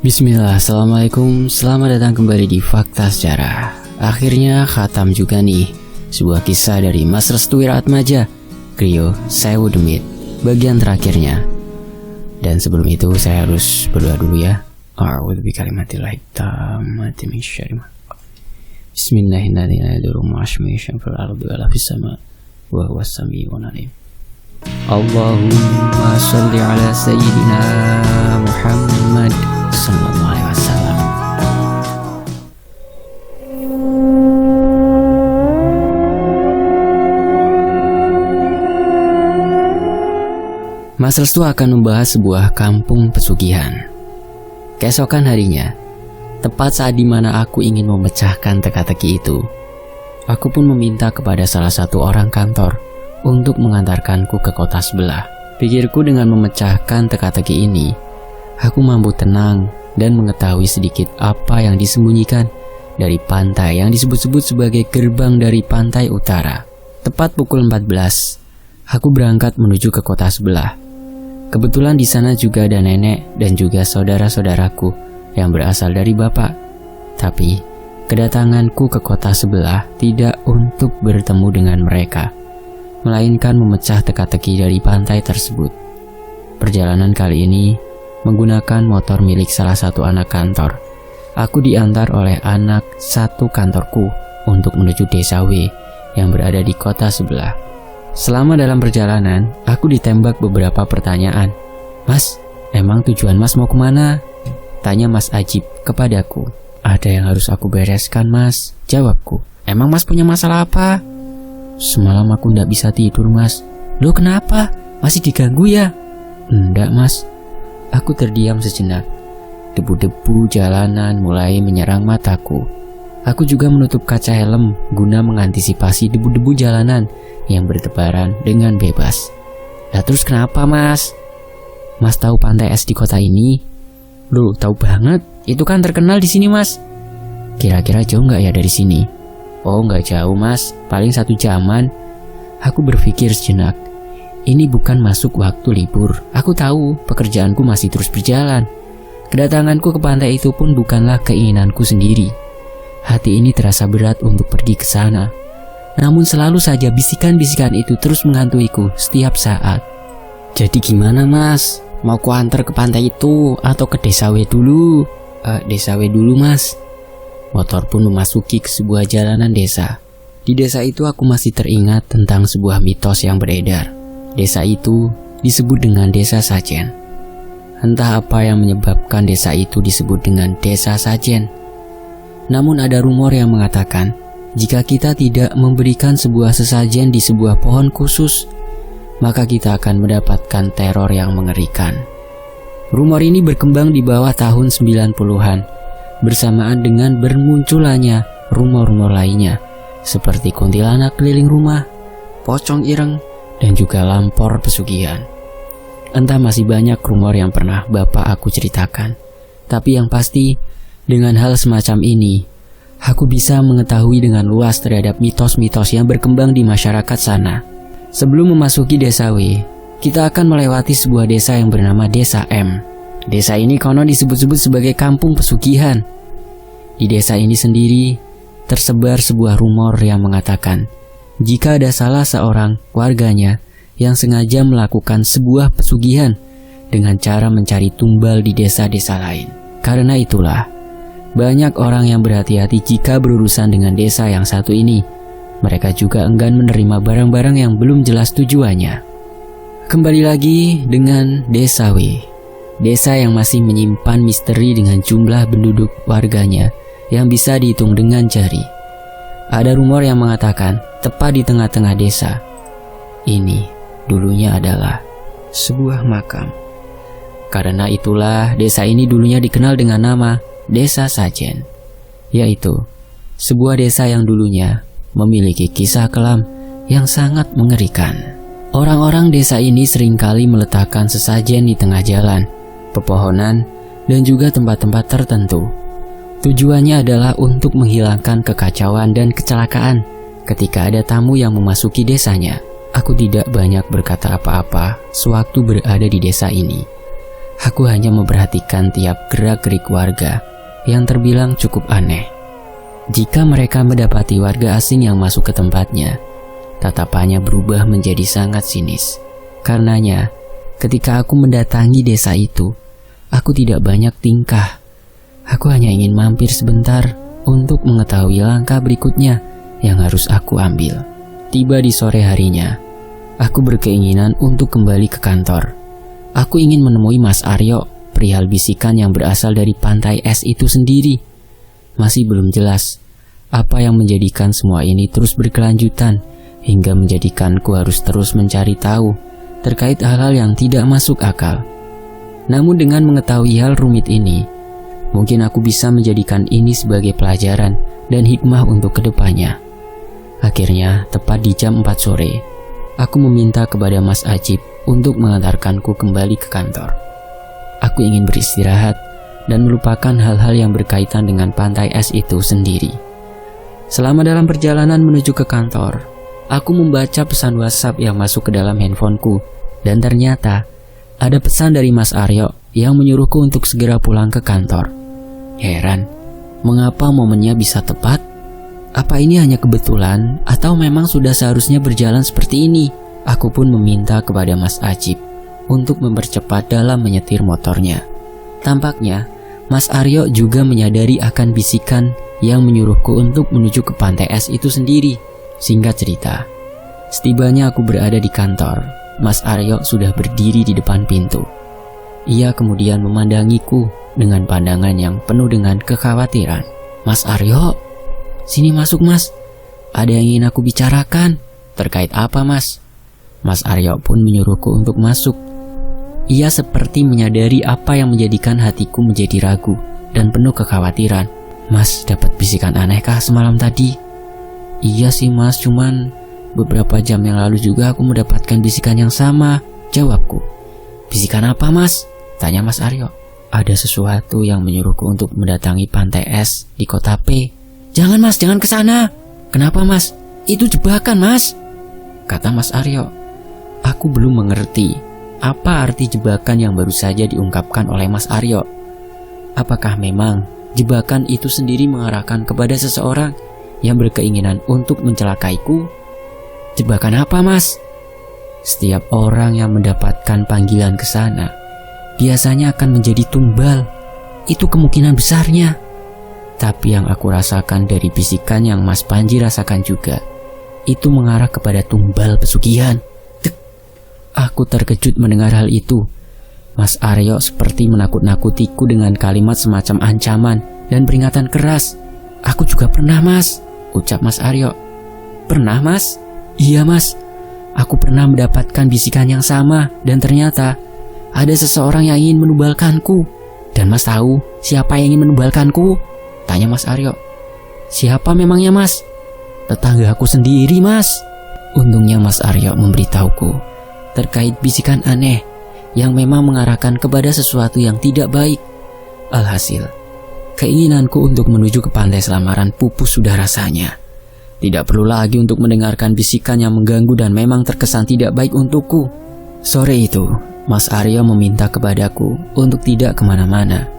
Bismillah, Assalamualaikum, selamat datang kembali di Fakta Sejarah. Akhirnya khatam juga nih sebuah kisah dari Mas Restu Wiratmaja, Griyo Sewu Demit, bagian terakhirnya. Dan sebelum itu saya harus berdoa dulu ya. A'udzu bikalimatillahit tammati min syarri ma khalaq. Bismillahirrahmanirrahim. Wa huwas samii'ul 'aliim. Allahumma shalli ala sayyidina Muhammad sallallahu alaihi wasallam. Mas Restu akan membahas sebuah kampung pesugihan. Keesokan harinya, tepat saat dimana aku ingin memecahkan teka-teki itu, aku pun meminta kepada salah satu orang kantor untuk mengantarkanku ke kota sebelah. Pikirku dengan memecahkan teka-teki ini, aku mampu tenang dan mengetahui sedikit apa yang disembunyikan dari pantai yang disebut-sebut sebagai gerbang dari pantai utara. Tepat pukul 14, aku berangkat menuju ke kota sebelah. Kebetulan di sana juga ada nenek dan juga saudara-saudaraku yang berasal dari bapak. Tapi, kedatanganku ke kota sebelah tidak untuk bertemu dengan mereka, melainkan memecah teka-teki dari pantai tersebut. Perjalanan kali ini menggunakan motor milik salah satu anak kantor. Aku diantar oleh anak satu kantorku untuk menuju desa W yang berada di kota sebelah. Selama dalam perjalanan, aku ditembak beberapa pertanyaan. "Mas, emang tujuan mas mau kemana?" tanya Mas Ajib kepadaku. "Ada yang harus aku bereskan mas," jawabku. "Emang mas punya masalah apa?" "Semalam aku ndak bisa tidur mas." "Loh kenapa? Masih diganggu ya?" "Enggak mas." Aku terdiam sejenak. Debu-debu jalanan mulai menyerang mataku. Aku juga menutup kaca helm guna mengantisipasi debu-debu jalanan yang bertebaran dengan bebas. "Lah terus kenapa mas?" "Mas tahu pantai es di kota ini?" "Loh tahu banget, itu kan terkenal di sini mas." "Kira-kira jauh nggak ya dari sini?" "Oh nggak jauh mas, paling 1 jaman." Aku berpikir sejenak. Ini bukan masuk waktu libur. Aku tahu pekerjaanku masih terus berjalan. Kedatanganku ke pantai itu pun bukanlah keinginanku sendiri. Hati ini terasa berat untuk pergi ke sana. Namun selalu saja bisikan-bisikan itu terus menghantuiku setiap saat. "Jadi gimana mas? Mau ku antar ke pantai itu atau ke desa W dulu?" Desa W dulu mas." Motor pun memasuki ke sebuah jalanan desa. Di desa itu aku masih teringat tentang sebuah mitos yang beredar. Desa itu disebut dengan Desa Sajen. Entah apa yang menyebabkan desa itu disebut dengan Desa Sajen. Namun ada rumor yang mengatakan, jika kita tidak memberikan sebuah sesajen di sebuah pohon khusus, maka kita akan mendapatkan teror yang mengerikan. Rumor ini berkembang di bawah tahun 90-an, bersamaan dengan bermunculannya rumor-rumor lainnya, seperti kuntilanak keliling rumah, pocong ireng, dan juga lampor pesugihan. Entah masih banyak rumor yang pernah bapak aku ceritakan, tapi yang pasti, dengan hal semacam ini, aku bisa mengetahui dengan luas terhadap mitos-mitos yang berkembang di masyarakat sana. Sebelum memasuki desa W, kita akan melewati sebuah desa yang bernama Desa M. Desa ini konon disebut-sebut sebagai kampung pesugihan. Di desa ini sendiri, tersebar sebuah rumor yang mengatakan, jika ada salah seorang warganya yang sengaja melakukan sebuah pesugihan dengan cara mencari tumbal di desa-desa lain. Karena itulah, banyak orang yang berhati-hati jika berurusan dengan desa yang satu ini. Mereka juga enggan menerima barang-barang yang belum jelas tujuannya. Kembali lagi dengan Desa W. Desa yang masih menyimpan misteri dengan jumlah penduduk warganya yang bisa dihitung dengan jari. Ada rumor yang mengatakan, tepat di tengah-tengah desa ini dulunya adalah sebuah makam. Karena itulah desa ini dulunya dikenal dengan nama Desa Sajen, yaitu sebuah desa yang dulunya memiliki kisah kelam yang sangat mengerikan. Orang-orang desa ini seringkali meletakkan sesajen di tengah jalan, pepohonan, dan juga tempat-tempat tertentu. Tujuannya adalah untuk menghilangkan kekacauan dan kecelakaan ketika ada tamu yang memasuki desanya. Aku tidak banyak berkata apa-apa sewaktu berada di desa ini. Aku hanya memperhatikan tiap gerak-gerik warga yang terbilang cukup aneh. Jika mereka mendapati warga asing yang masuk ke tempatnya, tatapannya berubah menjadi sangat sinis. Karenanya, ketika aku mendatangi desa itu, aku tidak banyak tingkah. Aku hanya ingin mampir sebentar untuk mengetahui langkah berikutnya yang harus aku ambil. Tiba di sore harinya, aku berkeinginan untuk kembali ke kantor. Aku ingin menemui Mas Aryo, perihal bisikan yang berasal dari pantai es itu sendiri. Masih belum jelas apa yang menjadikan semua ini terus berkelanjutan, hingga menjadikanku harus terus mencari tahu terkait hal-hal yang tidak masuk akal. Namun dengan mengetahui hal rumit ini, mungkin aku bisa menjadikan ini sebagai pelajaran dan hikmah untuk kedepannya. Akhirnya, tepat di jam 4 sore, aku meminta kepada Mas Ajib untuk mengantarkanku kembali ke kantor. Aku ingin beristirahat dan melupakan hal-hal yang berkaitan dengan pantai es itu sendiri. Selama dalam perjalanan menuju ke kantor, aku membaca pesan WhatsApp yang masuk ke dalam handphoneku, dan ternyata ada pesan dari Mas Aryo yang menyuruhku untuk segera pulang ke kantor. Heran, mengapa momennya bisa tepat? Apa ini hanya kebetulan atau memang sudah seharusnya berjalan seperti ini? Aku pun meminta kepada Mas Ajib untuk mempercepat dalam menyetir motornya. Tampaknya Mas Aryo juga menyadari akan bisikan yang menyuruhku untuk menuju ke pantai es itu sendiri. Singkat cerita, setibanya aku berada di kantor, Mas Aryo sudah berdiri di depan pintu. Ia kemudian memandangiku dengan pandangan yang penuh dengan kekhawatiran. Mas Aryo, sini masuk Mas, ada yang ingin aku bicarakan. Terkait apa Mas? Mas Aryo pun menyuruhku untuk masuk. Ia seperti menyadari apa yang menjadikan hatiku menjadi ragu dan penuh kekhawatiran. Mas, dapat bisikan anehkah semalam tadi? Iya sih Mas, cuman beberapa jam yang lalu juga aku mendapatkan bisikan yang sama, jawabku. Bisikan apa Mas? Tanya Mas Aryo. Ada sesuatu yang menyuruhku untuk mendatangi pantai es di kota P. Jangan Mas, jangan ke sana. Kenapa Mas? Itu jebakan Mas, kata Mas Aryo. Aku belum mengerti apa arti jebakan yang baru saja diungkapkan oleh Mas Aryo. Apakah memang jebakan itu sendiri mengarahkan kepada seseorang yang berkeinginan untuk mencelakaiku? Jebakan apa Mas? Setiap orang yang mendapatkan panggilan ke sana biasanya akan menjadi tumbal. Itu kemungkinan besarnya. Tapi yang aku rasakan dari bisikan yang Mas Panji rasakan juga, itu mengarah kepada tumbal pesugihan. Aku terkejut mendengar hal itu. Mas Aryo seperti menakut-nakutiku dengan kalimat semacam ancaman dan peringatan keras. Aku juga pernah Mas, ucap Mas Aryo. Pernah Mas? Iya Mas, aku pernah mendapatkan bisikan yang sama, dan ternyata ada seseorang yang ingin menubalkanku. Dan Mas tahu siapa yang ingin menubalkanku? Tanya Mas Aryo. Siapa memangnya Mas? Tetanggaku sendiri Mas. Untungnya Mas Aryo memberitahuku terkait bisikan aneh yang memang mengarahkan kepada sesuatu yang tidak baik. Alhasil, keinginanku untuk menuju ke pantai Selamaran pupus sudah rasanya. Tidak perlu lagi untuk mendengarkan bisikan yang mengganggu dan memang terkesan tidak baik untukku. Sore itu, Mas Aryo meminta kepadaku untuk tidak kemana-mana.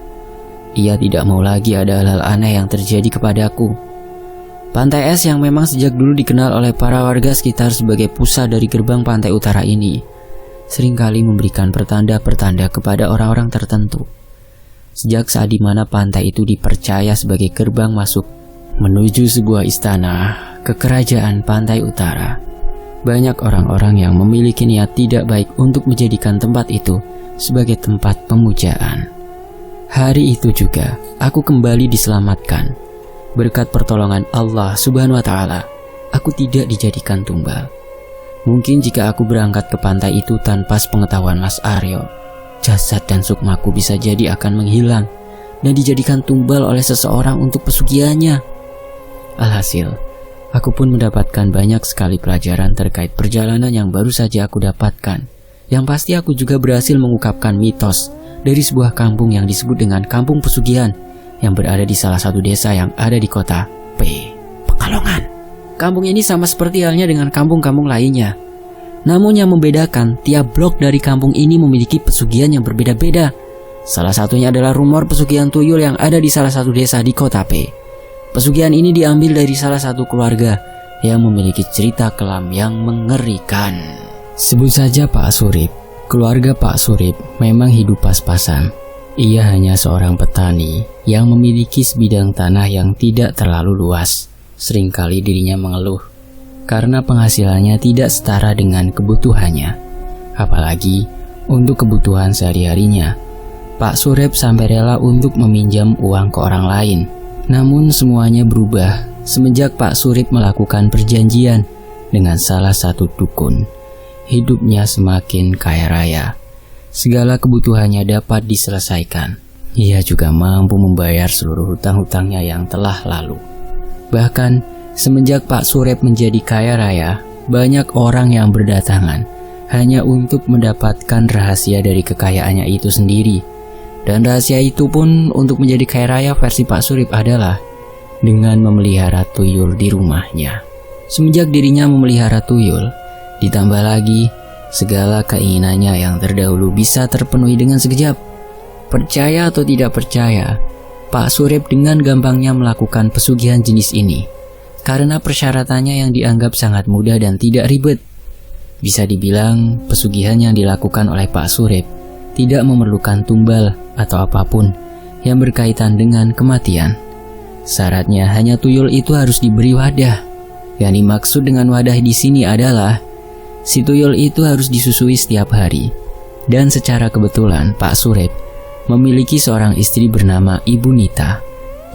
Ia tidak mau lagi ada hal-hal aneh yang terjadi kepadaku. Pantai es yang memang sejak dulu dikenal oleh para warga sekitar sebagai pusat dari gerbang pantai utara ini, seringkali memberikan pertanda-pertanda kepada orang-orang tertentu. Sejak saat dimana pantai itu dipercaya sebagai gerbang masuk menuju sebuah istana ke kerajaan pantai utara, banyak orang-orang yang memiliki niat tidak baik untuk menjadikan tempat itu sebagai tempat pemujaan. Hari itu juga aku kembali diselamatkan. Berkat pertolongan Allah Subhanahu wa Ta'ala, aku tidak dijadikan tumbal. Mungkin jika aku berangkat ke pantai itu tanpa sepengetahuan Mas Aryo, jasad dan sukmaku bisa jadi akan menghilang dan dijadikan tumbal oleh seseorang untuk pesugihannya. Alhasil, aku pun mendapatkan banyak sekali pelajaran terkait perjalanan yang baru saja aku dapatkan. Yang pasti aku juga berhasil mengungkapkan mitos dari sebuah kampung yang disebut dengan Kampung Pesugihan, yang berada di salah satu desa yang ada di kota P. Pekalongan. Kampung ini sama seperti halnya dengan kampung-kampung lainnya. Namun yang membedakan, tiap blok dari kampung ini memiliki pesugihan yang berbeda-beda. Salah satunya adalah rumor pesugihan tuyul yang ada di salah satu desa di kota P. Pesugihan ini diambil dari salah satu keluarga yang memiliki cerita kelam yang mengerikan. Sebut saja Pak Surip. Keluarga Pak Surip memang hidup pas-pasan. Ia hanya seorang petani yang memiliki sebidang tanah yang tidak terlalu luas. Seringkali dirinya mengeluh karena penghasilannya tidak setara dengan kebutuhannya. Apalagi untuk kebutuhan sehari-harinya. Pak Surip sampai rela untuk meminjam uang ke orang lain. Namun semuanya berubah semenjak Pak Surip melakukan perjanjian dengan salah satu dukun. Hidupnya semakin kaya raya. Segala kebutuhannya dapat diselesaikan. Ia juga mampu membayar seluruh hutang-hutangnya yang telah lalu. Bahkan semenjak Pak Surip menjadi kaya raya, banyak orang yang berdatangan hanya untuk mendapatkan rahasia dari kekayaannya itu sendiri. Dan rahasia itu pun untuk menjadi kaya raya versi Pak Surip adalah dengan memelihara tuyul di rumahnya. Semenjak dirinya memelihara tuyul, ditambah lagi segala keinginannya yang terdahulu bisa terpenuhi dengan sekejap. Percaya atau tidak percaya, Pak Surip dengan gampangnya melakukan pesugihan jenis ini karena persyaratannya yang dianggap sangat mudah dan tidak ribet. Bisa dibilang pesugihan yang dilakukan oleh Pak Surip tidak memerlukan tumbal atau apapun yang berkaitan dengan kematian. Syaratnya hanya tuyul itu harus diberi wadah. Yang dimaksud dengan wadah di sini adalah si tuyul itu harus disusui setiap hari. Dan secara kebetulan Pak Surip memiliki seorang istri bernama Ibu Nita.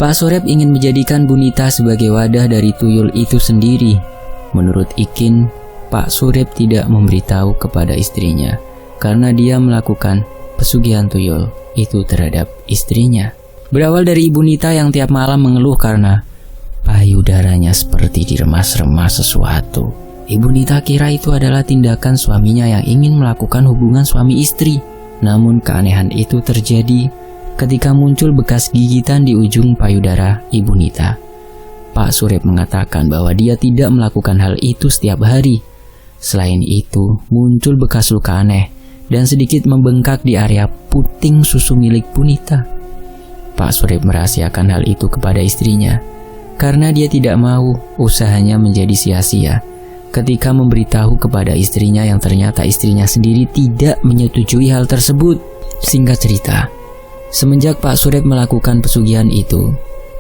Pak Surip ingin menjadikan Bu Nita sebagai wadah dari tuyul itu sendiri. Menurut Ikin, Pak Surip tidak memberitahu kepada istrinya karena dia melakukan pesugihan tuyul itu terhadap istrinya. Berawal dari Ibu Nita yang tiap malam mengeluh karena payudaranya seperti diremas-remas sesuatu. Ibu Nita kira itu adalah tindakan suaminya yang ingin melakukan hubungan suami istri. Namun keanehan itu terjadi ketika muncul bekas gigitan di ujung payudara Ibu Nita. Pak Surip mengatakan bahwa dia tidak melakukan hal itu setiap hari. Selain itu, muncul bekas luka aneh dan sedikit membengkak di area puting susu milik Bu Nita. Pak Surip merahasiakan hal itu kepada istrinya karena dia tidak mau usahanya menjadi sia-sia ketika memberitahu kepada istrinya yang ternyata istrinya sendiri tidak menyetujui hal tersebut. Singkat cerita, semenjak Pak Surip melakukan pesugihan itu,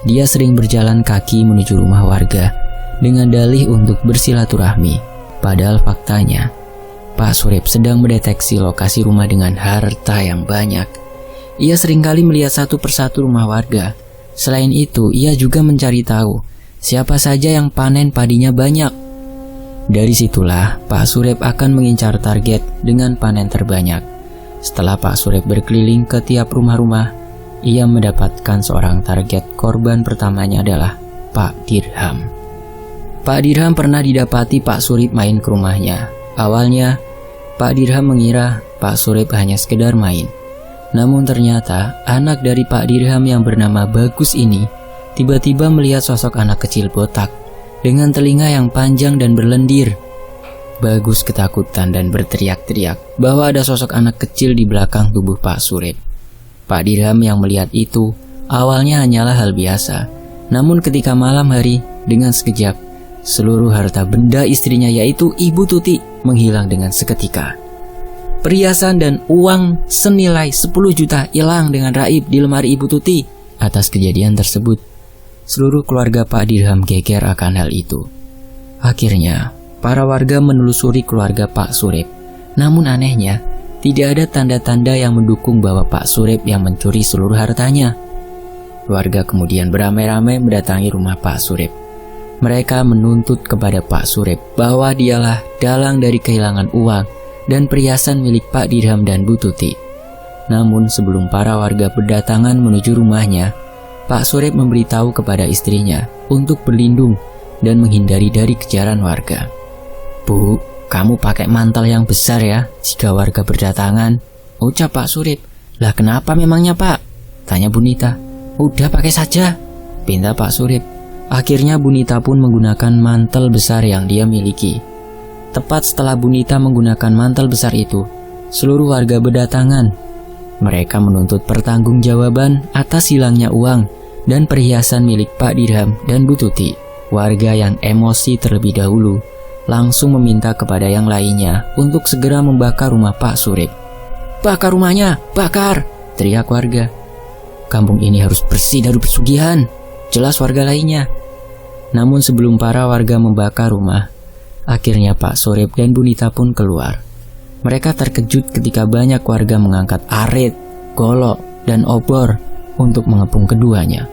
dia sering berjalan kaki menuju rumah warga dengan dalih untuk bersilaturahmi. Padahal faktanya, Pak Surip sedang mendeteksi lokasi rumah dengan harta yang banyak. Ia seringkali melihat satu persatu rumah warga. Selain itu, ia juga mencari tahu siapa saja yang panen padinya banyak. Dari situlah Pak Surip akan mengincar target dengan panen terbanyak. Setelah Pak Surip berkeliling ke tiap rumah-rumah, ia mendapatkan seorang target. Korban pertamanya adalah Pak Dirham. Pak Dirham pernah didapati Pak Surip main ke rumahnya. Awalnya, Pak Dirham mengira Pak Surip hanya sekedar main. Namun ternyata anak dari Pak Dirham yang bernama Bagus ini tiba-tiba melihat sosok anak kecil botak dengan telinga yang panjang dan berlendir. Bagus ketakutan dan berteriak-teriak bahwa ada sosok anak kecil di belakang tubuh Pak Surip. Pak Dirham yang melihat itu awalnya hanyalah hal biasa. Namun ketika malam hari, dengan sekejap seluruh harta benda istrinya yaitu Ibu Tuti menghilang dengan seketika. Perhiasan dan uang senilai 10 juta hilang dengan raib di lemari Ibu Tuti. Atas kejadian tersebut, seluruh keluarga Pak Dirham geger akan hal itu. Akhirnya, para warga menelusuri keluarga Pak Surip. Namun anehnya, tidak ada tanda-tanda yang mendukung bahwa Pak Surip yang mencuri seluruh hartanya. Warga kemudian beramai-ramai mendatangi rumah Pak Surip. Mereka menuntut kepada Pak Surip bahwa dialah dalang dari kehilangan uang dan perhiasan milik Pak Dirham dan Bu Tuti. Namun sebelum para warga berdatangan menuju rumahnya, Pak Surip memberitahu kepada istrinya untuk berlindung dan menghindari dari kejaran warga. "Bu, kamu pakai mantel yang besar ya jika warga berdatangan," ucap Pak Surip. "Lah kenapa memangnya Pak?" tanya Bu Nita. "Udah pakai saja," pinta Pak Surip. Akhirnya Bu Nita pun menggunakan mantel besar yang dia miliki. Tepat setelah Bu Nita menggunakan mantel besar itu, seluruh warga berdatangan. Mereka menuntut pertanggungjawaban atas hilangnya uang dan perhiasan milik Pak Dirham dan Bu Tuti. Warga yang emosi terlebih dahulu langsung meminta kepada yang lainnya untuk segera membakar rumah Pak Surip. "Bakar rumahnya, bakar!" teriak warga. "Kampung ini harus bersih dari pesugihan," jelas warga lainnya. Namun sebelum para warga membakar rumah, akhirnya Pak Surip dan Bu Nita pun keluar. Mereka terkejut ketika banyak warga mengangkat arit, golok, dan obor untuk mengepung keduanya.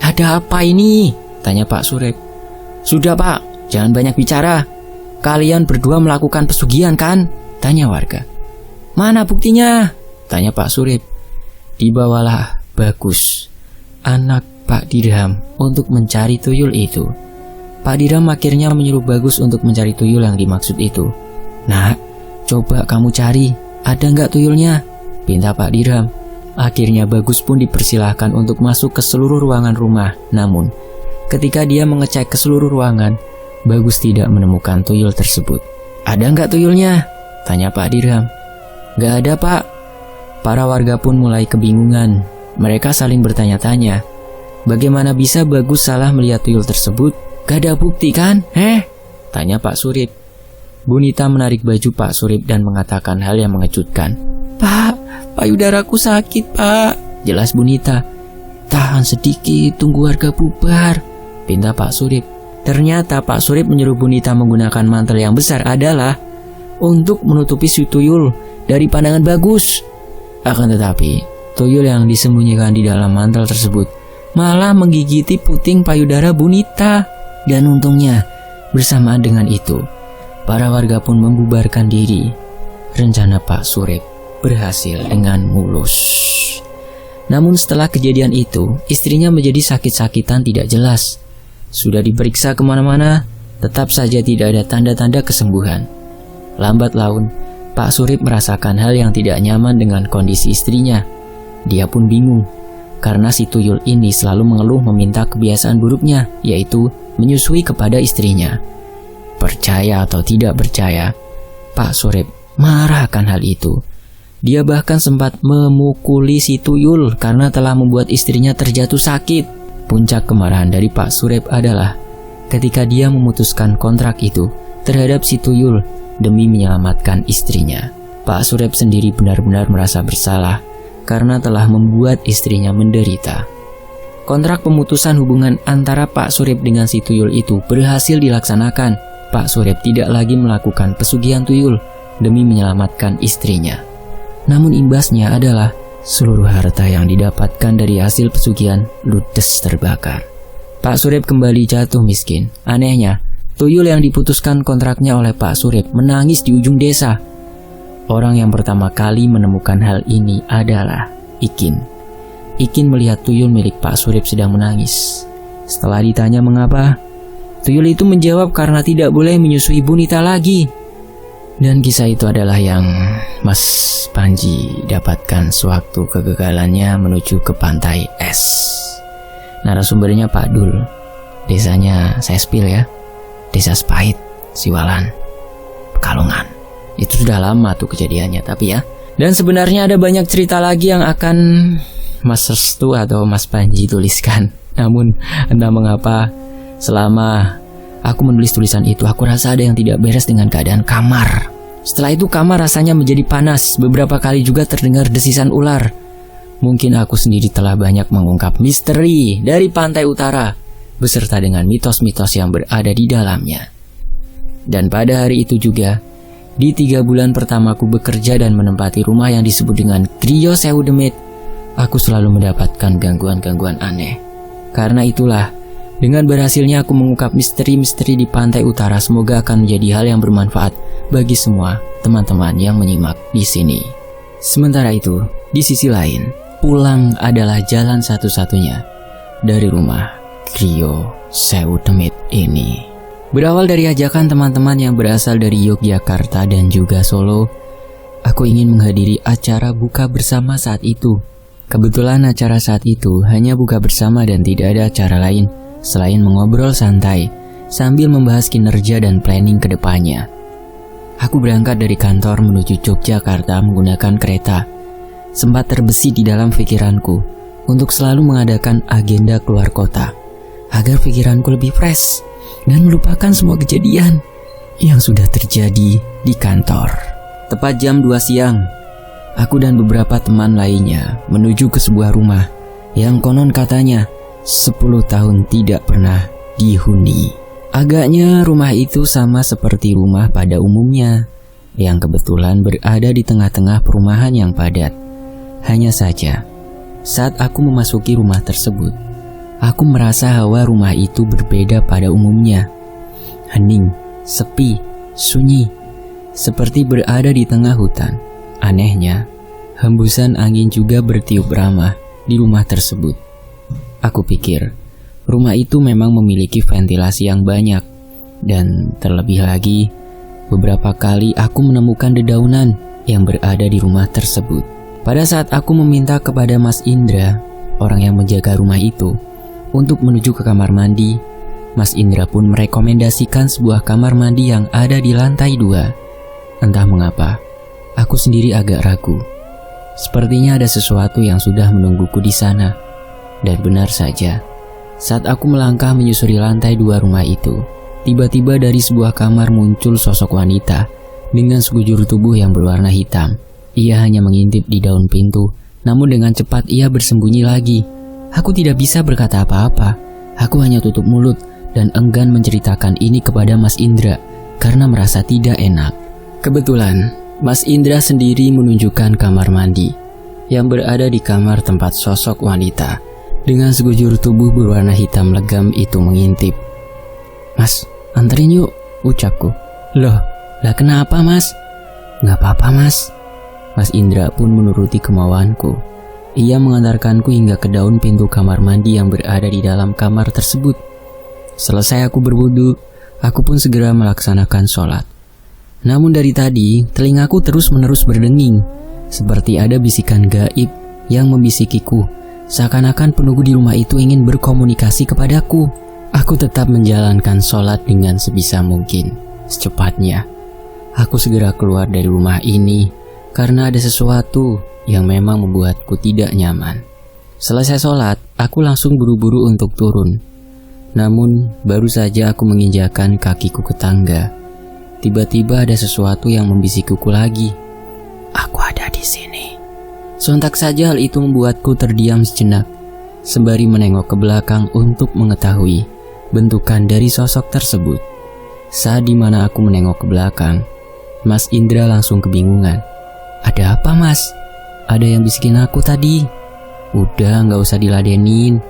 "Ada apa ini?" tanya Pak Surip. "Sudah Pak, jangan banyak bicara. Kalian berdua melakukan pesugihan kan?" tanya warga. "Mana buktinya?" tanya Pak Surip. Dibawalah Bagus, anak Pak Dirham, untuk mencari tuyul itu. Pak Dirham akhirnya menyuruh Bagus untuk mencari tuyul yang dimaksud itu. "Nak, coba kamu cari, ada nggak tuyulnya?" pinta Pak Dirham. Akhirnya Bagus pun dipersilahkan untuk masuk ke seluruh ruangan rumah. Namun, ketika dia mengecek ke seluruh ruangan, Bagus tidak menemukan tuyul tersebut. "Ada nggak tuyulnya?" tanya Pak Dirham. "Nggak ada Pak." Para warga pun mulai kebingungan. Mereka saling bertanya-tanya, bagaimana bisa Bagus salah melihat tuyul tersebut? "Gak ada bukti kan? Tanya Pak Surip. Bu Nita menarik baju Pak Surip dan mengatakan hal yang mengejutkan. "Pak, payudaraku sakit Pak," jelas Bu Nita. "Tahan sedikit, tunggu warga bubar," pinta Pak Surip. Ternyata Pak Surip menyuruh Bu Nita menggunakan mantel yang besar adalah untuk menutupi si tuyul dari pandangan Bagus. Akan tetapi, tuyul yang disembunyikan di dalam mantel tersebut malah menggigiti puting payudara Bu Nita. Dan untungnya, bersamaan dengan itu, para warga pun membubarkan diri. Rencana Pak Surip berhasil dengan mulus. Namun setelah kejadian itu, istrinya menjadi sakit-sakitan tidak jelas. Sudah diperiksa kemana-mana, tetap saja tidak ada tanda-tanda kesembuhan. Lambat laun, Pak Surip merasakan hal yang tidak nyaman dengan kondisi istrinya. Dia pun bingung, karena si tuyul ini selalu mengeluh meminta kebiasaan buruknya, yaitu menyusui kepada istrinya. Percaya atau tidak percaya, Pak Surip marah akan hal itu. Dia bahkan sempat memukuli si tuyul karena telah membuat istrinya terjatuh sakit. Puncak kemarahan dari Pak Surip adalah ketika dia memutuskan kontrak itu terhadap si tuyul demi menyelamatkan istrinya. Pak Surip sendiri benar-benar merasa bersalah karena telah membuat istrinya menderita. Kontrak pemutusan hubungan antara Pak Surip dengan si tuyul itu berhasil dilaksanakan. Pak Surip tidak lagi melakukan pesugihan tuyul demi menyelamatkan istrinya. Namun imbasnya adalah seluruh harta yang didapatkan dari hasil pesugihan ludes terbakar. Pak Surip kembali jatuh miskin. Anehnya, tuyul yang diputuskan kontraknya oleh Pak Surip menangis di ujung desa. Orang yang pertama kali menemukan hal ini adalah Ikin. Ikin melihat tuyul milik Pak Surip sedang menangis. Setelah ditanya mengapa, tuyul itu menjawab karena tidak boleh menyusui Bu Nita lagi. Dan kisah itu adalah yang Mas Panji dapatkan sewaktu kegagalannya menuju ke pantai es. Narasumbernya Pak Dul. Desanya saya spill ya. Desa Sepait, Siwalan, Pekalongan. Itu sudah lama tuh kejadiannya tapi ya. Dan sebenarnya ada banyak cerita lagi yang akan Mas Restu atau Mas Panji tuliskan. Namun entah mengapa selama aku menulis tulisan itu, aku rasa ada yang tidak beres dengan keadaan kamar. Setelah itu kamar rasanya menjadi panas. Beberapa kali juga terdengar desisan ular. Mungkin aku sendiri telah banyak mengungkap misteri dari pantai utara beserta dengan mitos-mitos yang berada di dalamnya. Dan pada hari itu juga, di 3 bulan pertamaku bekerja dan menempati rumah yang disebut dengan Griyo Sewu Demit, aku selalu mendapatkan gangguan-gangguan aneh. Karena itulah, dengan berhasilnya aku mengungkap misteri-misteri di pantai utara, semoga akan menjadi hal yang bermanfaat bagi semua teman-teman yang menyimak di sini. Sementara itu, di sisi lain, pulang adalah jalan satu-satunya dari rumah Griyo Sewu Demit ini. Berawal dari ajakan teman-teman yang berasal dari Yogyakarta dan juga Solo, aku ingin menghadiri acara buka bersama saat itu. Kebetulan acara saat itu hanya buka bersama dan tidak ada acara lain selain mengobrol santai sambil membahas kinerja dan planning ke depannya. Aku berangkat dari kantor menuju Yogyakarta menggunakan kereta. sempat terbesit di dalam pikiranku untuk selalu mengadakan agenda keluar kota agar pikiranku lebih fresh dan melupakan semua kejadian yang sudah terjadi di kantor. Tepat jam 2 siang, aku dan beberapa teman lainnya menuju ke sebuah rumah yang konon katanya 10 tahun tidak pernah dihuni. Agaknya rumah itu sama seperti rumah pada umumnya, yang kebetulan berada di tengah-tengah perumahan yang padat. Hanya saja, saat aku memasuki rumah tersebut, aku merasa hawa rumah itu berbeda pada umumnya. Hening, sepi, sunyi, seperti berada di tengah hutan. Anehnya, hembusan angin juga bertiup ramah di rumah tersebut. Aku pikir, rumah itu memang memiliki ventilasi yang banyak, dan terlebih lagi, beberapa kali aku menemukan dedaunan yang berada di rumah tersebut. Pada saat aku meminta kepada Mas Indra, orang yang menjaga rumah itu, untuk menuju ke kamar mandi, Mas Indra pun merekomendasikan sebuah kamar mandi yang ada di lantai 2. Entah mengapa, aku sendiri agak ragu. Sepertinya ada sesuatu yang sudah menungguku di sana. Dan benar saja, saat aku melangkah menyusuri lantai 2 rumah itu, tiba-tiba dari sebuah kamar muncul sosok wanita dengan sekujur tubuh yang berwarna hitam. Ia hanya mengintip di daun pintu, namun dengan cepat ia bersembunyi lagi. Aku tidak bisa berkata apa-apa. Aku hanya tutup mulut dan enggan menceritakan ini kepada Mas Indra karena merasa tidak enak. Kebetulan, Mas Indra sendiri menunjukkan kamar mandi yang berada di kamar tempat sosok wanita dengan sekujur tubuh berwarna hitam legam itu mengintip. "Mas, anterin yuk," ucapku. "Loh, lah kenapa Mas?" "Gak apa-apa Mas." Mas Indra pun menuruti kemauanku. Ia mengantarkanku hingga ke daun pintu kamar mandi yang berada di dalam kamar tersebut. Selesai aku berwudu, aku pun segera melaksanakan sholat. Namun dari tadi, telingaku terus-menerus berdenging, seperti ada bisikan gaib yang membisikiku, seakan-akan penunggu di rumah itu ingin berkomunikasi kepadaku. Aku tetap menjalankan sholat dengan sebisa mungkin. Secepatnya, aku segera keluar dari rumah ini karena ada sesuatu yang memang membuatku tidak nyaman. Selesai sholat, aku langsung buru-buru untuk turun. Namun, baru saja aku menginjakan kakiku ke tangga, tiba-tiba ada sesuatu yang membisikiku lagi. "Aku ada di sini." Sontak saja hal itu membuatku terdiam sejenak, sembari menengok ke belakang untuk mengetahui bentukan dari sosok tersebut. Saat dimana aku menengok ke belakang, Mas Indra langsung kebingungan. "Ada apa Mas? Ada yang bisikin aku tadi." "Udah, gak usah diladenin."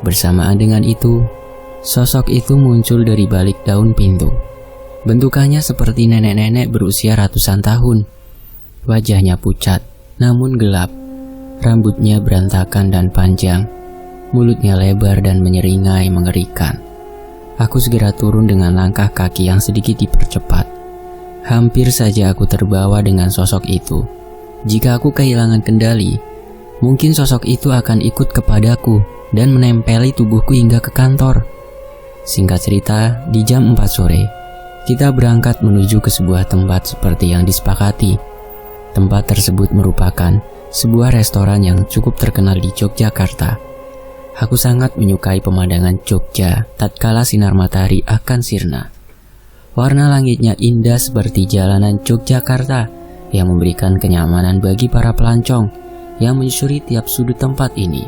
Bersamaan dengan itu, sosok itu muncul dari balik daun pintu. Bentukannya seperti nenek-nenek berusia ratusan tahun. Wajahnya pucat, namun gelap. Rambutnya berantakan dan panjang. Mulutnya lebar dan menyeringai mengerikan. Aku segera turun dengan langkah kaki yang sedikit dipercepat. Hampir saja aku terbawa dengan sosok itu. Jika aku kehilangan kendali, mungkin sosok itu akan ikut kepadaku dan menempeli tubuhku hingga ke kantor. Singkat cerita, di jam 4 sore, kita berangkat menuju ke sebuah tempat seperti yang disepakati. Tempat tersebut merupakan sebuah restoran yang cukup terkenal di Yogyakarta. Aku sangat menyukai pemandangan Jogja tatkala sinar matahari akan sirna. Warna langitnya indah seperti jalanan Yogyakarta yang memberikan kenyamanan bagi para pelancong yang menyusuri tiap sudut tempat ini.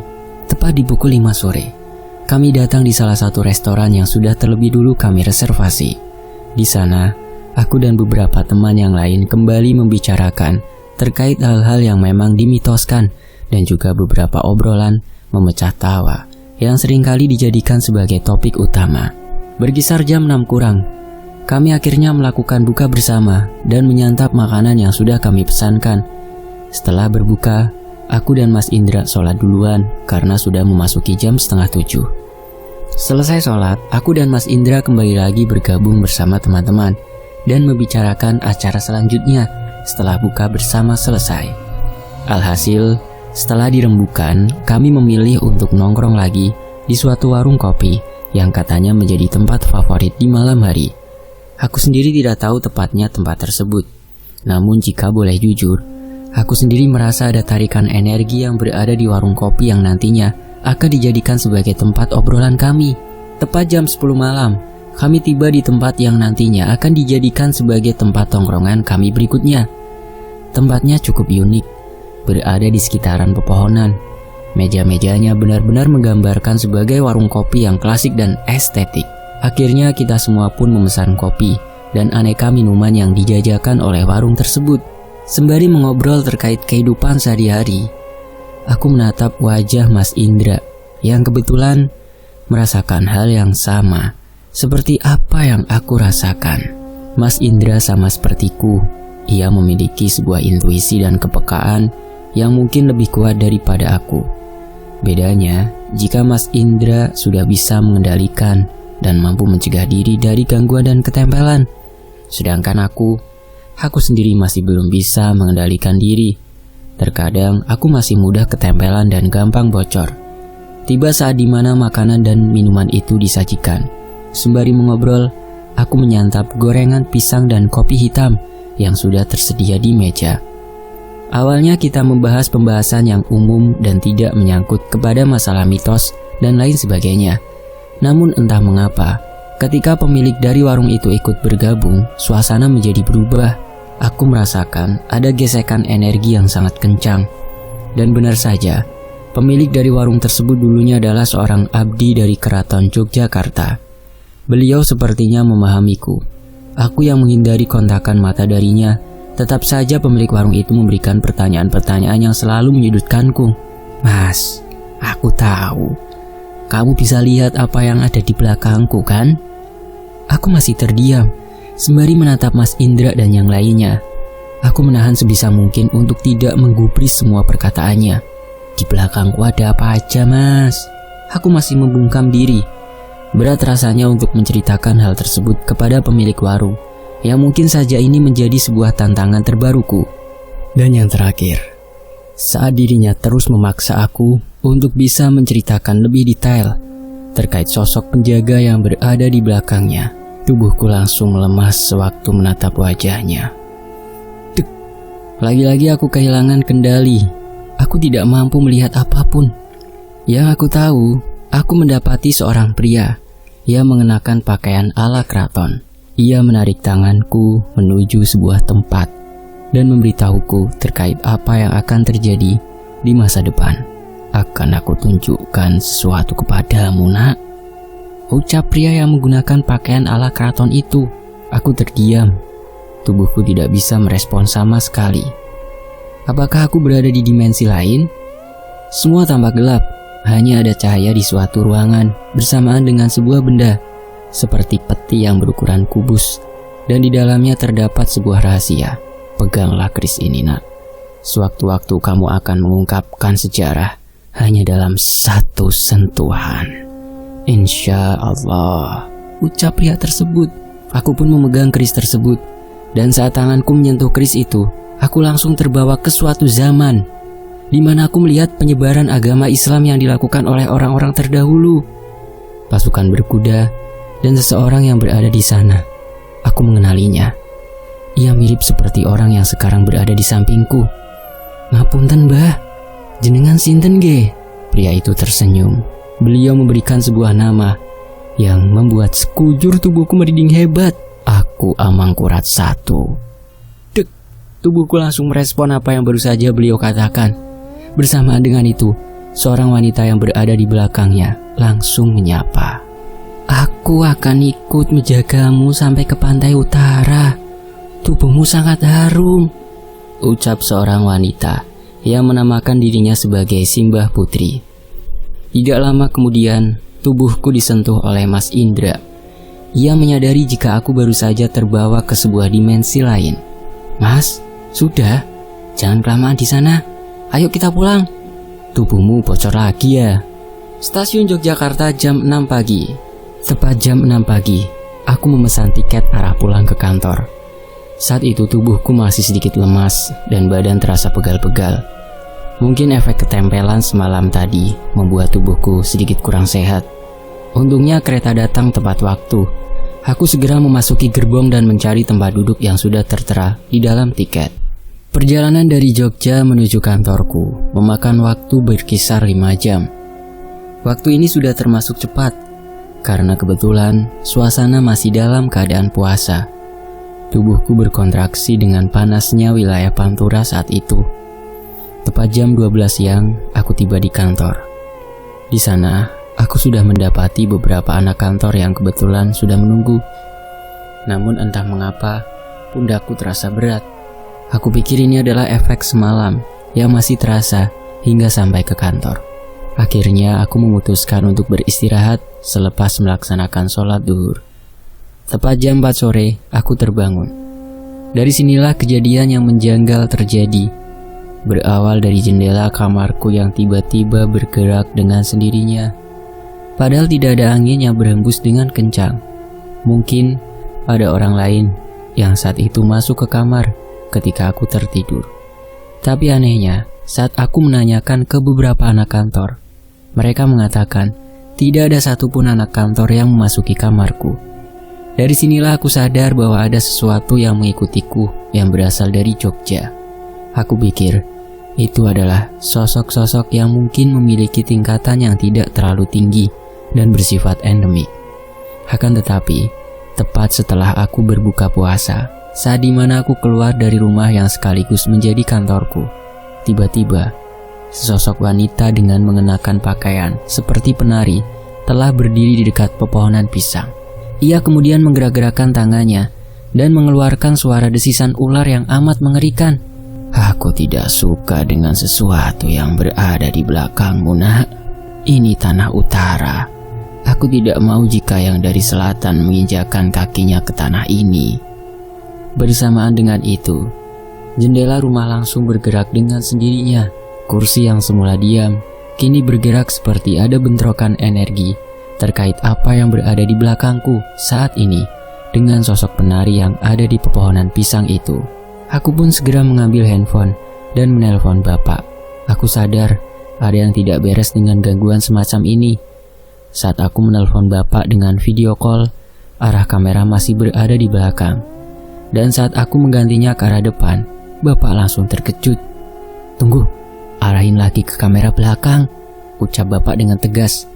Tepat di pukul 5 sore, kami datang di salah satu restoran yang sudah terlebih dulu kami reservasi. Di sana, aku dan beberapa teman yang lain kembali membicarakan terkait hal-hal yang memang dimitoskan dan juga beberapa obrolan memecah tawa yang seringkali dijadikan sebagai topik utama. Berkisar jam 6 kurang, kami akhirnya melakukan buka bersama dan menyantap makanan yang sudah kami pesankan. Setelah berbuka, aku dan Mas Indra sholat duluan karena sudah memasuki jam 6:30. Selesai sholat, aku dan Mas Indra kembali lagi bergabung bersama teman-teman dan membicarakan acara selanjutnya setelah buka bersama selesai. Alhasil, setelah dirembukan, kami memilih untuk nongkrong lagi di suatu warung kopi yang katanya menjadi tempat favorit di malam hari. Aku sendiri tidak tahu tepatnya tempat tersebut. Namun jika boleh jujur, Aku sendiri merasa ada tarikan energi yang berada di warung kopi yang nantinya akan dijadikan sebagai tempat obrolan kami. Tepat jam 10 malam, kami tiba di tempat yang nantinya akan dijadikan sebagai tempat tongkrongan kami berikutnya. Tempatnya cukup unik, berada di sekitaran pepohonan. Meja-mejanya benar-benar menggambarkan sebagai warung kopi yang klasik dan estetik. Akhirnya kita semua pun memesan kopi dan aneka minuman yang dijajakan oleh warung tersebut. Sembari mengobrol terkait kehidupan sehari-hari, aku menatap wajah Mas Indra yang kebetulan merasakan hal yang sama seperti apa yang aku rasakan. Mas Indra sama sepertiku, ia memiliki sebuah intuisi dan kepekaan yang mungkin lebih kuat daripada aku. Bedanya, jika Mas Indra sudah bisa mengendalikan dan mampu mencegah diri dari gangguan dan ketempelan, sedangkan aku sendiri masih belum bisa mengendalikan diri. Terkadang aku masih mudah ketempelan dan gampang bocor. Tiba saat dimana makanan dan minuman itu disajikan. Sembari mengobrol, aku menyantap gorengan pisang dan kopi hitam yang sudah tersedia di meja. Awalnya kita membahas pembahasan yang umum dan tidak menyangkut kepada masalah mitos dan lain sebagainya. Namun entah mengapa, ketika pemilik dari warung itu ikut bergabung, suasana menjadi berubah. Aku merasakan ada gesekan energi yang sangat kencang. Dan benar saja, pemilik dari warung tersebut dulunya adalah seorang abdi dari Keraton Yogyakarta. Beliau sepertinya memahamiku. Aku yang menghindari kontakan mata darinya, tetap saja pemilik warung itu memberikan pertanyaan-pertanyaan yang selalu menyudutkanku. "Mas, aku tahu. Kamu bisa lihat apa yang ada di belakangku, kan?" Aku masih terdiam, sembari menatap Mas Indra dan yang lainnya. Aku menahan sebisa mungkin untuk tidak menggubris semua perkataannya. "Di belakangku ada apa aja, Mas?" Aku masih membungkam diri. Berat rasanya untuk menceritakan hal tersebut kepada pemilik warung, yang mungkin saja ini menjadi sebuah tantangan terbaruku. Dan yang terakhir, saat dirinya terus memaksa aku untuk bisa menceritakan lebih detail terkait sosok penjaga yang berada di belakangnya, tubuhku langsung lemas sewaktu menatap wajahnya. Dek, lagi-lagi aku kehilangan kendali. Aku tidak mampu melihat apapun. Yang aku tahu, aku mendapati seorang pria yang mengenakan pakaian ala keraton. Ia menarik tanganku menuju sebuah tempat dan memberitahuku terkait apa yang akan terjadi di masa depan. "Akan aku tunjukkan sesuatu kepadamu, nak," ucap pria yang menggunakan pakaian ala keraton itu. Aku terdiam. Tubuhku tidak bisa merespon sama sekali. Apakah aku berada di dimensi lain? Semua tampak gelap. Hanya ada cahaya di suatu ruangan bersamaan dengan sebuah benda seperti peti yang berukuran kubus, dan di dalamnya terdapat sebuah rahasia. "Peganglah keris ini, nak. Sewaktu-waktu kamu akan mengungkapkan sejarah hanya dalam satu sentuhan. Insya Allah," ucap pria tersebut. Aku pun memegang keris tersebut, dan saat tanganku menyentuh keris itu, aku langsung terbawa ke suatu zaman di mana aku melihat penyebaran agama Islam yang dilakukan oleh orang-orang terdahulu. Pasukan berkuda dan seseorang yang berada di sana. Aku mengenalinya. Ia mirip seperti orang yang sekarang berada di sampingku. "Ngapunten, Mbah. Jenengan sinten ge?" Pria itu tersenyum. Beliau memberikan sebuah nama yang membuat sekujur tubuhku merinding hebat. "Aku Amangkurat I." Dek, tubuhku langsung merespon apa yang baru saja beliau katakan. Bersamaan dengan itu, seorang wanita yang berada di belakangnya langsung menyapa. "Aku akan ikut menjagamu sampai ke pantai utara. Tubuhmu sangat harum," ucap seorang wanita yang menamakan dirinya sebagai Simbah Putri. Tidak lama kemudian, tubuhku disentuh oleh Mas Indra. Ia menyadari jika aku baru saja terbawa ke sebuah dimensi lain. "Mas, sudah, jangan kelamaan di sana. Ayo kita pulang." "Tubuhmu bocor lagi ya." Stasiun Yogyakarta jam 6 pagi. Tepat jam 6 pagi, aku memesan tiket arah pulang ke kantor. Saat itu tubuhku masih sedikit lemas dan badan terasa pegal-pegal. Mungkin efek ketempelan semalam tadi membuat tubuhku sedikit kurang sehat. Untungnya kereta datang tepat waktu. Aku segera memasuki gerbong dan mencari tempat duduk yang sudah tertera di dalam tiket. Perjalanan dari Jogja menuju kantorku memakan waktu berkisar 5 jam. Waktu ini sudah termasuk cepat, karena kebetulan suasana masih dalam keadaan puasa. Tubuhku berkontraksi dengan panasnya wilayah Pantura saat itu. Tepat jam 12 siang, aku tiba di kantor. Di sana, aku sudah mendapati beberapa anak kantor yang kebetulan sudah menunggu. Namun entah mengapa, pundakku terasa berat. Aku pikir ini adalah efek semalam yang masih terasa hingga sampai ke kantor. Akhirnya aku memutuskan untuk beristirahat selepas melaksanakan sholat duhur. Tepat jam 4 sore, aku terbangun. Dari sinilah kejadian yang menjanggal terjadi. Berawal dari jendela kamarku yang tiba-tiba bergerak dengan sendirinya. Padahal tidak ada angin yang berhembus dengan kencang. Mungkin ada orang lain yang saat itu masuk ke kamar ketika aku tertidur. Tapi anehnya, saat aku menanyakan ke beberapa anak kantor, mereka mengatakan tidak ada satupun anak kantor yang memasuki kamarku. Dari sinilah aku sadar bahwa ada sesuatu yang mengikutiku yang berasal dari Jogja. Aku pikir itu adalah sosok-sosok yang mungkin memiliki tingkatan yang tidak terlalu tinggi dan bersifat endemik. Akan tetapi, tepat setelah aku berbuka puasa, saat dimana aku keluar dari rumah yang sekaligus menjadi kantorku, tiba-tiba sesosok wanita dengan mengenakan pakaian seperti penari telah berdiri di dekat pepohonan pisang. Ia kemudian menggerak-gerakkan tangannya dan mengeluarkan suara desisan ular yang amat mengerikan. Aku tidak suka dengan sesuatu yang berada di belakangmu, nak. Ini tanah utara. Aku tidak mau jika yang dari selatan menginjakkan kakinya ke tanah ini. Bersamaan dengan itu, jendela rumah langsung bergerak dengan sendirinya. Kursi yang semula diam, kini bergerak seperti ada bentrokan energi terkait apa yang berada di belakangku saat ini dengan sosok penari yang ada di pepohonan pisang itu. Aku pun segera mengambil handphone dan menelpon bapak. Aku sadar ada yang tidak beres dengan gangguan semacam ini. Saat aku menelpon bapak dengan video call, arah kamera masih berada di belakang. Dan saat aku menggantinya ke arah depan, bapak langsung terkejut. Tunggu, arahin lagi ke kamera belakang, ucap bapak dengan tegas.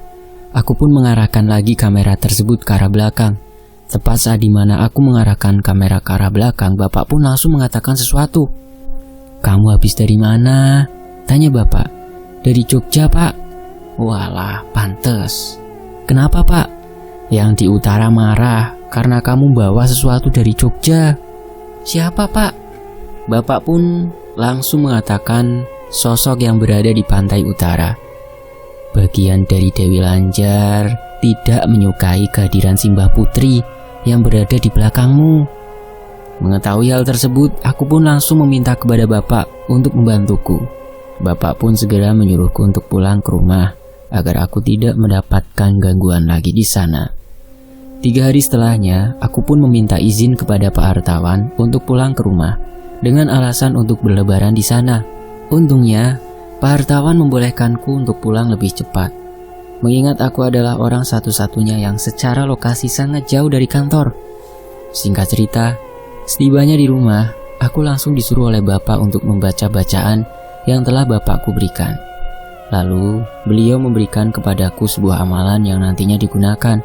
Aku pun mengarahkan lagi kamera tersebut ke arah belakang. Tepat saat dimana aku mengarahkan kamera ke arah belakang, bapak pun langsung mengatakan sesuatu. Kamu habis dari mana? Tanya bapak. Dari Jogja, pak. Walah, pantes. Kenapa, pak? Yang di utara marah karena kamu bawa sesuatu dari Jogja. Siapa, pak? Bapak pun langsung mengatakan sosok yang berada di pantai utara. Bagian dari Dewi Lanjar tidak menyukai kehadiran Simbah Putri yang berada di belakangmu. Mengetahui hal tersebut, aku pun langsung meminta kepada bapak untuk membantuku. Bapak pun segera menyuruhku untuk pulang ke rumah agar aku tidak mendapatkan gangguan lagi di sana. 3 hari setelahnya, aku pun meminta izin kepada Pak Hartawan untuk pulang ke rumah dengan alasan untuk berlebaran di sana. Untungnya, Pak Hartawan membolehkanku untuk pulang lebih cepat. Mengingat aku adalah orang satu-satunya yang secara lokasi sangat jauh dari kantor. Singkat cerita, setibanya di rumah, aku langsung disuruh oleh bapak untuk membaca bacaan yang telah bapakku berikan. Lalu, beliau memberikan kepadaku sebuah amalan yang nantinya digunakan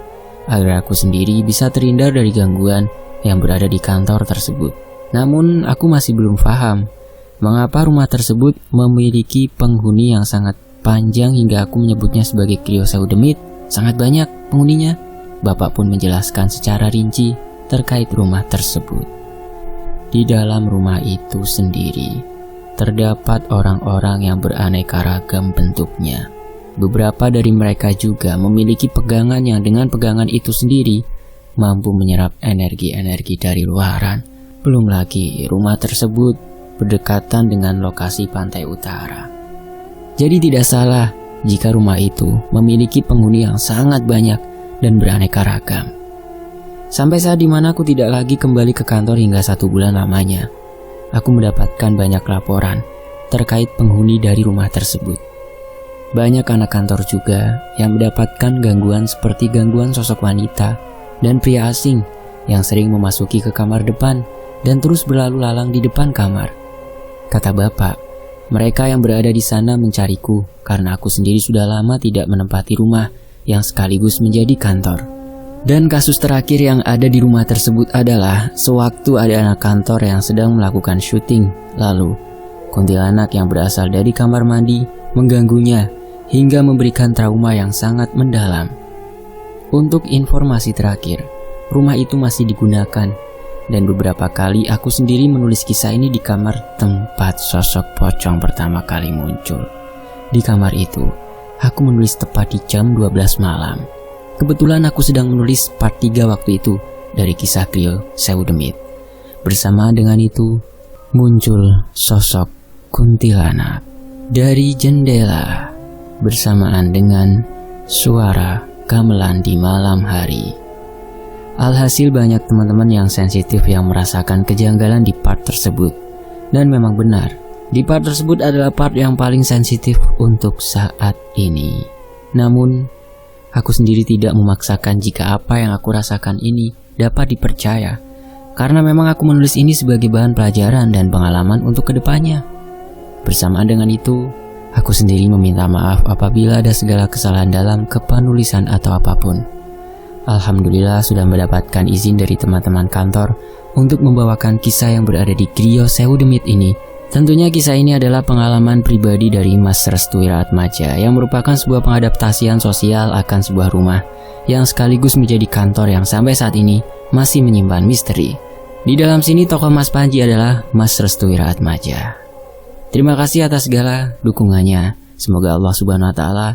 agar aku sendiri bisa terhindar dari gangguan yang berada di kantor tersebut. Namun, aku masih belum paham mengapa rumah tersebut memiliki penghuni yang sangat panjang hingga aku menyebutnya sebagai Krioseudemit. Sangat banyak penghuninya. Bapak pun menjelaskan secara rinci terkait rumah tersebut. Di dalam rumah itu sendiri terdapat orang-orang yang beraneka ragam bentuknya. Beberapa dari mereka juga memiliki pegangan yang dengan pegangan itu sendiri mampu menyerap energi-energi dari luaran. Belum lagi rumah tersebut berdekatan dengan lokasi pantai utara. Jadi tidak salah jika rumah itu memiliki penghuni yang sangat banyak dan beraneka ragam. Sampai saat dimana aku tidak lagi kembali ke kantor hingga 1 bulan lamanya, aku mendapatkan banyak laporan terkait penghuni dari rumah tersebut. Banyak anak kantor juga yang mendapatkan gangguan seperti gangguan sosok wanita dan pria asing yang sering memasuki ke kamar depan dan terus berlalu lalang di depan kamar. Kata bapak, mereka yang berada di sana mencariku karena aku sendiri sudah lama tidak menempati rumah yang sekaligus menjadi kantor. Dan kasus terakhir yang ada di rumah tersebut adalah sewaktu ada anak kantor yang sedang melakukan syuting, lalu kuntilanak yang berasal dari kamar mandi mengganggunya hingga memberikan trauma yang sangat mendalam. Untuk informasi terakhir, rumah itu masih digunakan dan beberapa kali aku sendiri menulis kisah ini di kamar tempat sosok pocong pertama kali muncul. Di kamar itu, aku menulis tepat di jam 12 malam. Kebetulan aku sedang menulis part 3 waktu itu dari kisah Clio Sewu Demit. Bersamaan dengan itu, muncul sosok kuntilanak dari jendela bersamaan dengan suara gamelan di malam hari. Alhasil banyak teman-teman yang sensitif yang merasakan kejanggalan di part tersebut. Dan memang benar, di part tersebut adalah part yang paling sensitif untuk saat ini. Namun, aku sendiri tidak memaksakan jika apa yang aku rasakan ini dapat dipercaya. Karena memang aku menulis ini sebagai bahan pelajaran dan pengalaman untuk kedepannya. Bersamaan dengan itu, aku sendiri meminta maaf apabila ada segala kesalahan dalam kepenulisan atau apapun. Alhamdulillah sudah mendapatkan izin dari teman-teman kantor untuk membawakan kisah yang berada di Clio Sewu Demit ini. Tentunya kisah ini adalah pengalaman pribadi dari Mas Restu Wiratmaja yang merupakan sebuah pengadaptasian sosial akan sebuah rumah yang sekaligus menjadi kantor yang sampai saat ini masih menyimpan misteri. Di dalam sini tokoh Mas Panji adalah Mas Restu Wiratmaja. Terima kasih atas segala dukungannya. Semoga Allah Subhanahu wa Ta'ala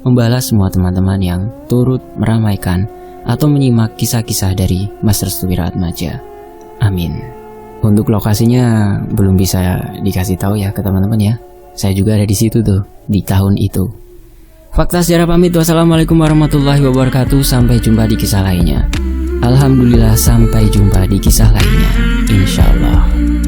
membalas semua teman-teman yang turut meramaikan atau menyimak kisah-kisah dari Mas Restu Wiratmaja. Amin. Untuk lokasinya belum bisa dikasih tahu ya ke teman-teman ya. Saya juga ada di situ tuh di tahun itu. Fakta sejarah pamit. Wassalamualaikum warahmatullahi wabarakatuh. Sampai jumpa di kisah lainnya. Alhamdulillah, sampai jumpa di kisah lainnya, insyaallah.